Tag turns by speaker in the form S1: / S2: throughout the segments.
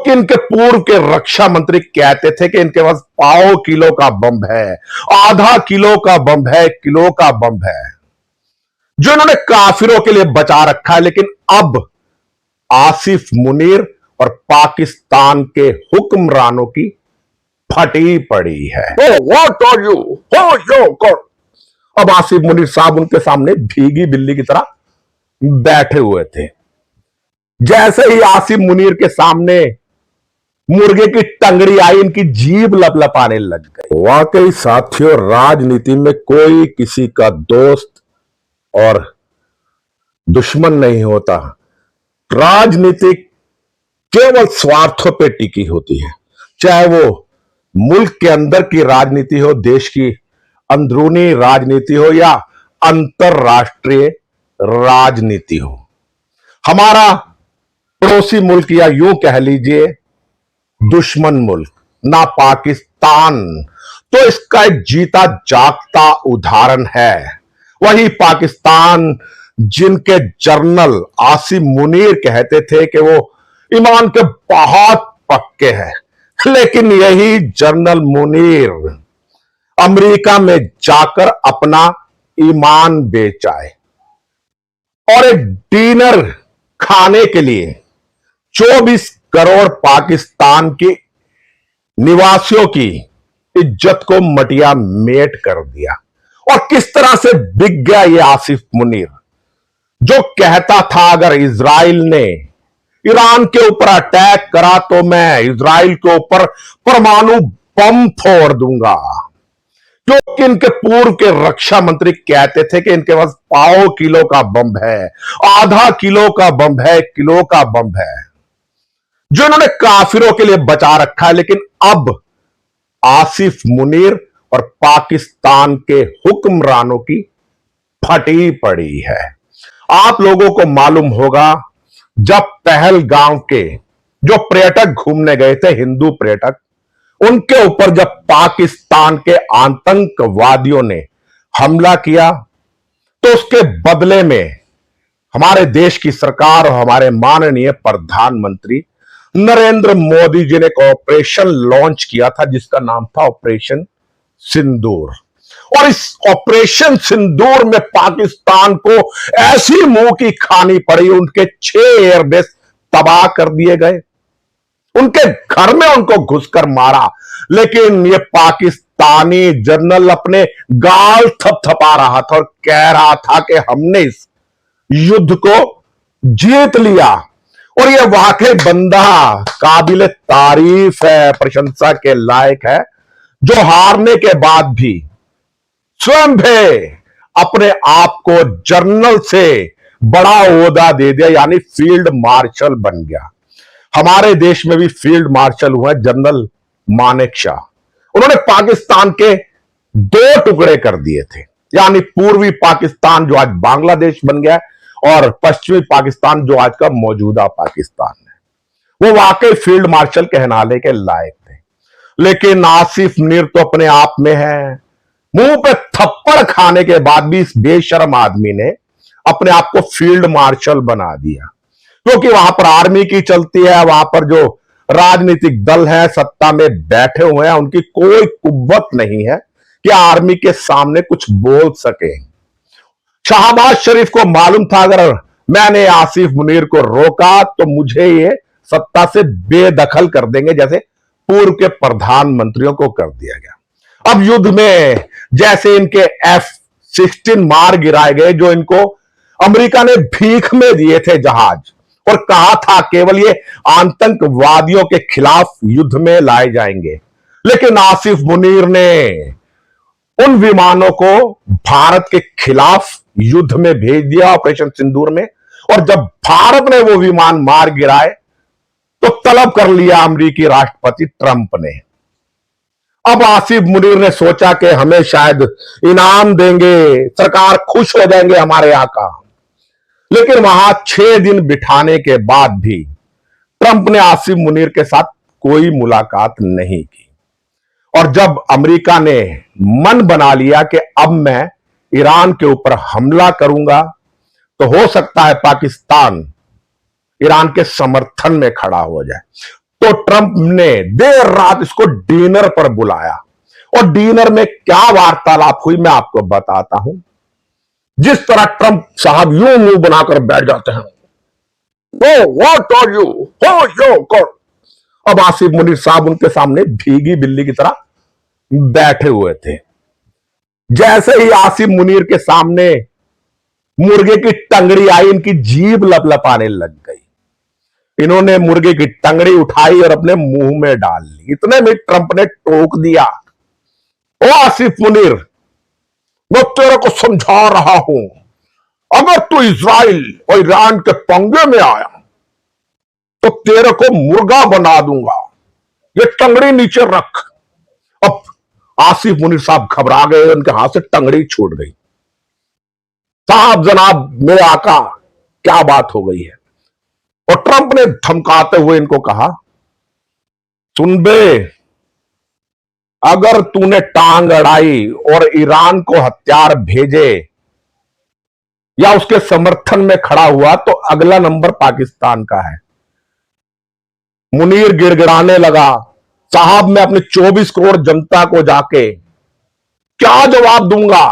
S1: कि इनके पूर्व के रक्षा मंत्री कहते थे कि इनके पास पाव किलो का बम है, आधा किलो का बम है, किलो का बम है, जो इन्होंने काफिरों के लिए बचा रखा है। लेकिन अब आसिफ मुनीर और पाकिस्तान के हुक्मरानों की फटी पड़ी है। व्हाट आर यू, हो यो गॉड। अब आसिफ मुनीर साहब उनके सामने भीगी बिल्ली की तरह बैठे हुए थे। जैसे ही आसिफ मुनीर के सामने मुर्गे की टंगड़ी आई, इनकी जीभ लपलपाने लग गई। वाकई साथियों, राजनीति में कोई किसी का दोस्त और दुश्मन नहीं होता। राजनीति केवल स्वार्थों पे टिकी होती है, चाहे वो मुल्क के अंदर की राजनीति हो, देश की अंदरूनी राजनीति हो या अंतरराष्ट्रीय राजनीति हो। हमारा पड़ोसी मुल्क या यूं कह लीजिए दुश्मन मुल्क ना पाकिस्तान, तो इसका एक जीता जागता उदाहरण है। वही पाकिस्तान जिनके जनरल आसिम मुनीर कहते थे कि वो ईमान के बहुत पक्के हैं, लेकिन यही जनरल मुनीर अमेरिका में जाकर अपना ईमान बेच आए और एक डिनर खाने के लिए 24 करोड़ पाकिस्तान के निवासियों की इज्जत को मटिया मेट कर दिया। और किस तरह से बिक गया ये आसिफ मुनीर, जो कहता था अगर इजराइल ने ईरान के ऊपर अटैक करा तो मैं इजराइल के ऊपर परमाणु बम फोड़ दूंगा। क्योंकि इनके पूर्व के रक्षा मंत्री कहते थे कि इनके पास पाव किलो का बम है, आधा किलो का बम है, किलो का बम है, जो इन्होंने काफिरों के लिए बचा रखा है। लेकिन अब आसिफ मुनीर और पाकिस्तान के हुक्मरानों की फटी पड़ी है। आप लोगों को मालूम होगा, जब पहलगांव के जो पर्यटक घूमने गए थे, हिंदू पर्यटक, उनके ऊपर जब पाकिस्तान के आतंकवादियों ने हमला किया, तो उसके बदले में हमारे देश की सरकार और हमारे माननीय प्रधानमंत्री नरेंद्र मोदी जी ने एक ऑपरेशन लॉन्च किया था जिसका नाम था ऑपरेशन सिंदूर। और इस ऑपरेशन सिंदूर में पाकिस्तान को ऐसी मुंह की खानी पड़ी, उनके 6 एयरबेस तबाह कर दिए गए, उनके घर में उनको घुसकर मारा। लेकिन ये पाकिस्तानी जनरल अपने गाल थपथपा रहा था और कह रहा था कि हमने इस युद्ध को जीत लिया। और ये वाकई बंदा काबिल तारीफ है, प्रशंसा के लायक है, जो हारने के बाद भी स्वयं भी अपने आप को जनरल से बड़ा ओहदा दे दिया, यानी फील्ड मार्शल बन गया। हमारे देश में भी फील्ड मार्शल हुए जनरल मानेक शाह। उन्होंने पाकिस्तान के 2 टुकड़े कर दिए थे, यानी पूर्वी पाकिस्तान जो आज बांग्लादेश बन गया और पश्चिमी पाकिस्तान जो आज का मौजूदा पाकिस्तान है। वो वाकई फील्ड मार्शल कहलाने के लायक थे। लेकिन आसिफ मुनीर तो अपने आप में है, मुंह पे थप्पड़ खाने के बाद भी इस बेशर्म आदमी ने अपने आप को फील्ड मार्शल बना दिया। क्योंकि वहां पर आर्मी की चलती है, वहां पर जो राजनीतिक दल है सत्ता में बैठे हुए हैं, उनकी कोई कुव्वत नहीं है कि आर्मी के सामने कुछ बोल सके। शहबाज शरीफ को मालूम था अगर मैंने आसिफ मुनीर को रोका तो मुझे ये सत्ता से बेदखल कर देंगे, जैसे पूर्व के प्रधानमंत्रियों को कर दिया गया। अब युद्ध में जैसे इनके F-16 मार गिराए गए, जो इनको अमेरिका ने भीख में दिए थे जहाज, और कहा था केवल ये आतंकवादियों के खिलाफ युद्ध में लाए जाएंगे। लेकिन आसिफ मुनीर ने उन विमानों को भारत के खिलाफ युद्ध में भेज दिया ऑपरेशन सिंदूर में। और जब भारत ने वो विमान मार गिराए तो तलब कर लिया अमेरिकी राष्ट्रपति ट्रंप ने। अब आसिफ मुनीर ने सोचा कि हमें शायद इनाम देंगे, सरकार खुश हो जाएंगे हमारे आका। लेकिन वहां 6 दिन बिठाने के बाद भी ट्रंप ने आसिफ मुनीर के साथ कोई मुलाकात नहीं की। और जब अमेरिका ने मन बना लिया कि अब मैं ईरान के ऊपर हमला करूंगा, तो हो सकता है पाकिस्तान ईरान के समर्थन में खड़ा हो जाए। तो ट्रंप ने देर रात इसको डिनर पर बुलाया और डिनर में क्या वार्तालाप हुई मैं आपको बताता हूं। जिस तरह ट्रंप साहब यूं मुंह बनाकर बैठ जाते हैं, ओ व्हाट आर यू, हो यो कर। अब आसिफ मुनीर साहब उनके सामने भीगी बिल्ली की तरह बैठे हुए थे। जैसे ही आसिफ मुनीर के सामने मुर्गे की टंगड़ी आई, इनकी जीभ लपलपाने लग गई। इन्होंने मुर्गे की टंगड़ी उठाई और अपने मुंह में डाल ली। इतने में ट्रंप ने टोक दिया, ओ आसिफ मुनीर, मैं तेरे को समझा रहा हूं, अगर तू इजराइल और ईरान के पंगे में आया तो तेरे को मुर्गा बना दूंगा, ये टंगड़ी नीचे रख। अब आसिफ मुनीर साहब घबरा गए, उनके हाथ से टंगड़ी छूट गई। साहब जनाब मेरे आका, क्या बात हो गई है? और ट्रंप ने धमकाते हुए इनको कहा, सुन बे, अगर तूने टांग अड़ाई और ईरान को हथियार भेजे या उसके समर्थन में खड़ा हुआ तो अगला नंबर पाकिस्तान का है। मुनीर गिड़गिड़ाने लगा, साहब मैं अपनी 24 करोड़ जनता को जाके क्या जवाब दूंगा?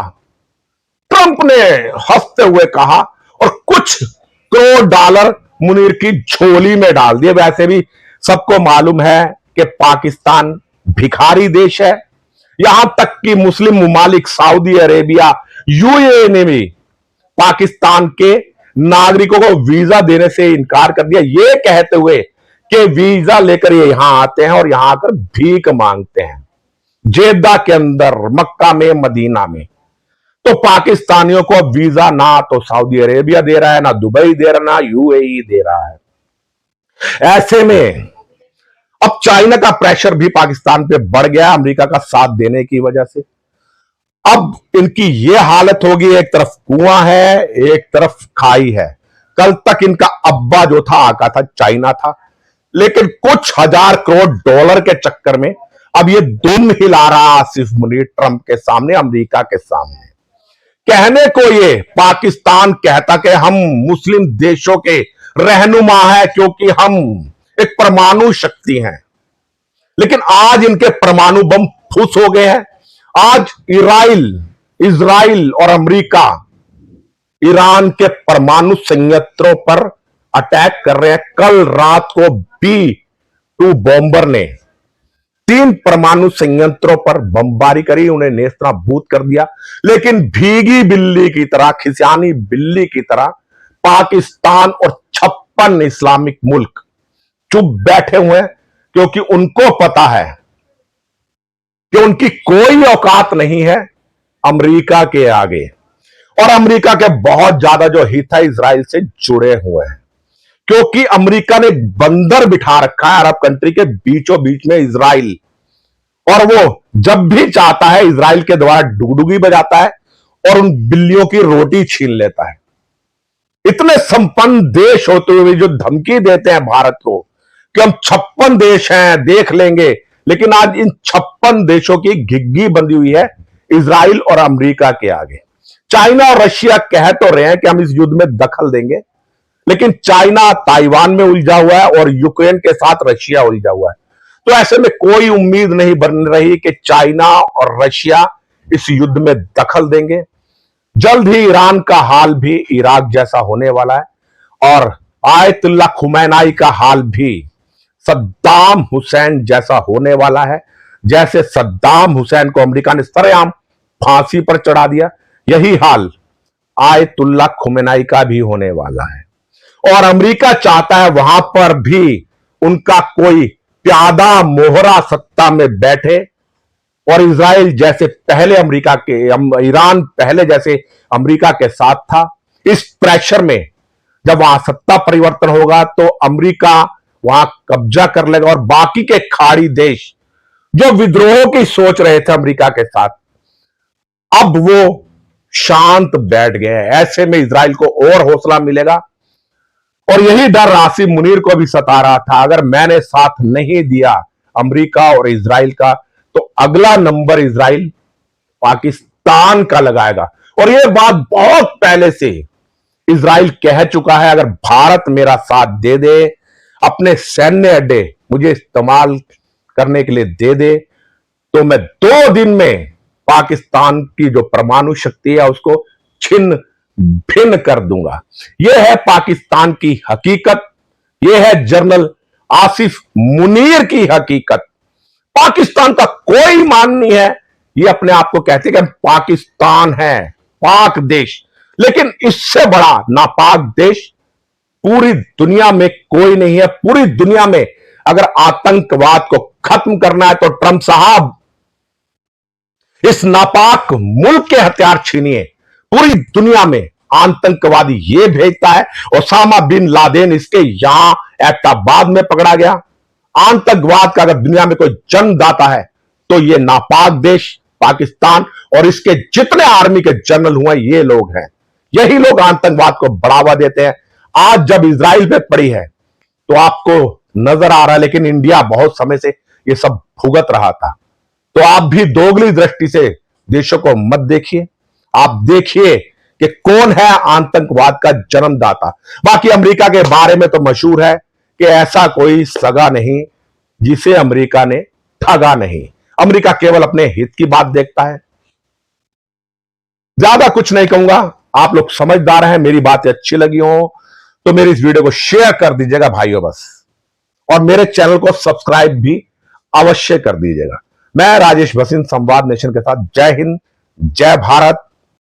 S1: ट्रंप ने हंसते हुए कहा और कुछ करोड़ डॉलर मुनीर की झोली में डाल दिए। वैसे भी सबको मालूम है कि पाकिस्तान भिखारी देश है। यहां तक कि मुस्लिम मुमालिक सऊदी अरेबिया, यूएई ने भी पाकिस्तान के नागरिकों को वीजा देने से इनकार कर दिया, यह कहते हुए कि वीजा लेकर ये यहां आते हैं और यहां आकर भीख मांगते हैं। जेद्दा के अंदर, मक्का में, मदीना में। तो पाकिस्तानियों को अब वीजा ना तो सऊदी अरेबिया दे रहा है, ना दुबई दे रहा, ना यूएई दे रहा है। ऐसे में अब चाइना का प्रेशर भी पाकिस्तान पे बढ़ गया अमेरिका का साथ देने की वजह से। अब इनकी यह हालत होगी, एक तरफ कुआं है, एक तरफ खाई है। कल तक इनका अब्बा जो था आका था, चाइना था, लेकिन कुछ हजार करोड़ डॉलर के चक्कर में अब ये दुम हिला रहा आसिफ मुनीर ट्रंप के सामने, अमेरिका के सामने। कहने को ये पाकिस्तान कहता कि हम मुस्लिम देशों के रहनुमा है क्योंकि हम एक परमाणु शक्ति हैं, लेकिन आज इनके परमाणु बम फुस हो गए हैं। आज इजराइल और अमेरिका ईरान के परमाणु संयंत्रों पर अटैक कर रहे हैं। कल रात को B-2 बॉम्बर ने 3 परमाणु संयंत्रों पर बमबारी करी, उन्हें नेस्तनाबूद कर दिया। लेकिन भीगी बिल्ली की तरह, खिसियानी बिल्ली की तरह पाकिस्तान और 56 इस्लामिक मुल्क चुप बैठे हुए हैं, क्योंकि उनको पता है कि उनकी कोई औकात नहीं है अमेरिका के आगे। और अमेरिका के बहुत ज्यादा जो हित है इजराइल से जुड़े हुए हैं, क्योंकि अमेरिका ने बंदर बिठा रखा है अरब कंट्री के बीचों बीच में इजराइल, और वो जब भी चाहता है इजराइल के द्वारा डुगडुगी बजाता है और उन बिल्लियों की रोटी छीन लेता है। इतने संपन्न देश होते हुए जो धमकी देते हैं भारत को कि हम 56 देश हैं, देख लेंगे, लेकिन आज इन 56 देशों की घिग्गी बंधी हुई है इजराइल और अमेरिका के आगे। चाइना और रशिया कह तो रहे हैं कि हम इस युद्ध में दखल देंगे, लेकिन चाइना ताइवान में उलझा हुआ है और यूक्रेन के साथ रशिया उलझा हुआ है। तो ऐसे में कोई उम्मीद नहीं बन रही कि चाइना और रशिया इस युद्ध में दखल देंगे। जल्द ही ईरान का हाल भी इराक जैसा होने वाला है और आयतुल्ला खुमैनी का हाल भी सद्दाम हुसैन जैसा होने वाला है। जैसे सद्दाम हुसैन को अमेरिका ने सरेआम फांसी पर चढ़ा दिया, यही हाल आयतुल्ला खुमैनी का भी होने वाला है। और अमेरिका चाहता है वहां पर भी उनका कोई प्यादा मोहरा सत्ता में बैठे और इजराइल जैसे पहले अमेरिका के, ईरान पहले जैसे अमेरिका के साथ था। इस प्रेशर में जब वहां सत्ता परिवर्तन होगा तो अमेरिका वहां कब्जा कर लेगा और बाकी के खाड़ी देश जो विद्रोह की सोच रहे थे अमेरिका के साथ, अब वो शांत बैठ गए। ऐसे में इजराइल को और हौसला मिलेगा। और यही डर आसिफ मुनीर को भी सता रहा था, अगर मैंने साथ नहीं दिया अमेरिका और इजराइल का तो अगला नंबर इजराइल पाकिस्तान का लगाएगा। और यह बात बहुत पहले से इजराइल कह चुका है, अगर भारत मेरा साथ दे दे, अपने सैन्य अड्डे मुझे इस्तेमाल करने के लिए दे दे तो मैं 2 दिन में पाकिस्तान की जो परमाणु शक्ति है उसको छिन्न भिन्न कर दूंगा। यह है पाकिस्तान की हकीकत, यह है जनरल आसिफ मुनीर की हकीकत। पाकिस्तान का कोई मान नहीं है, ये अपने आप को कहते हैं कि हम पाकिस्तान है, पाक देश, लेकिन इससे बड़ा नापाक देश पूरी दुनिया में कोई नहीं है। पूरी दुनिया में अगर आतंकवाद को खत्म करना है तो ट्रंप साहब इस नापाक मुल्क के हथियार छीनिए। पूरी दुनिया में आतंकवादी ये भेजता है, ओसामा बिन लादेन इसके यहां एबटाबाद में पकड़ा गया। आतंकवाद का अगर दुनिया में कोई जन्मदाता है तो ये नापाक देश पाकिस्तान और इसके जितने आर्मी के जनरल हुए ये लोग हैं। यही लोग आतंकवाद को बढ़ावा देते हैं। आज जब इजराइल पे पड़ी है तो आपको नजर आ रहा है, लेकिन इंडिया बहुत समय से ये सब भुगत रहा था। तो आप भी दोगली दृष्टि से देशों को मत देखिए, आप देखिए कि कौन है आतंकवाद का जन्मदाता। बाकी अमेरिका के बारे में तो मशहूर है कि ऐसा कोई सगा नहीं जिसे अमेरिका ने ठगा नहीं। अमेरिका केवल अपने हित की बात देखता है। ज्यादा कुछ नहीं कहूंगा, आप लोग समझदार हैं, मेरी बातें अच्छी लगी हो तो मेरी इस वीडियो को शेयर कर दीजिएगा भाइयों बस, और मेरे चैनल को सब्सक्राइब भी अवश्य कर दीजिएगा। मैं राजेश भसीन, संवाद नेशन के साथ। जय हिंद, जय भारत,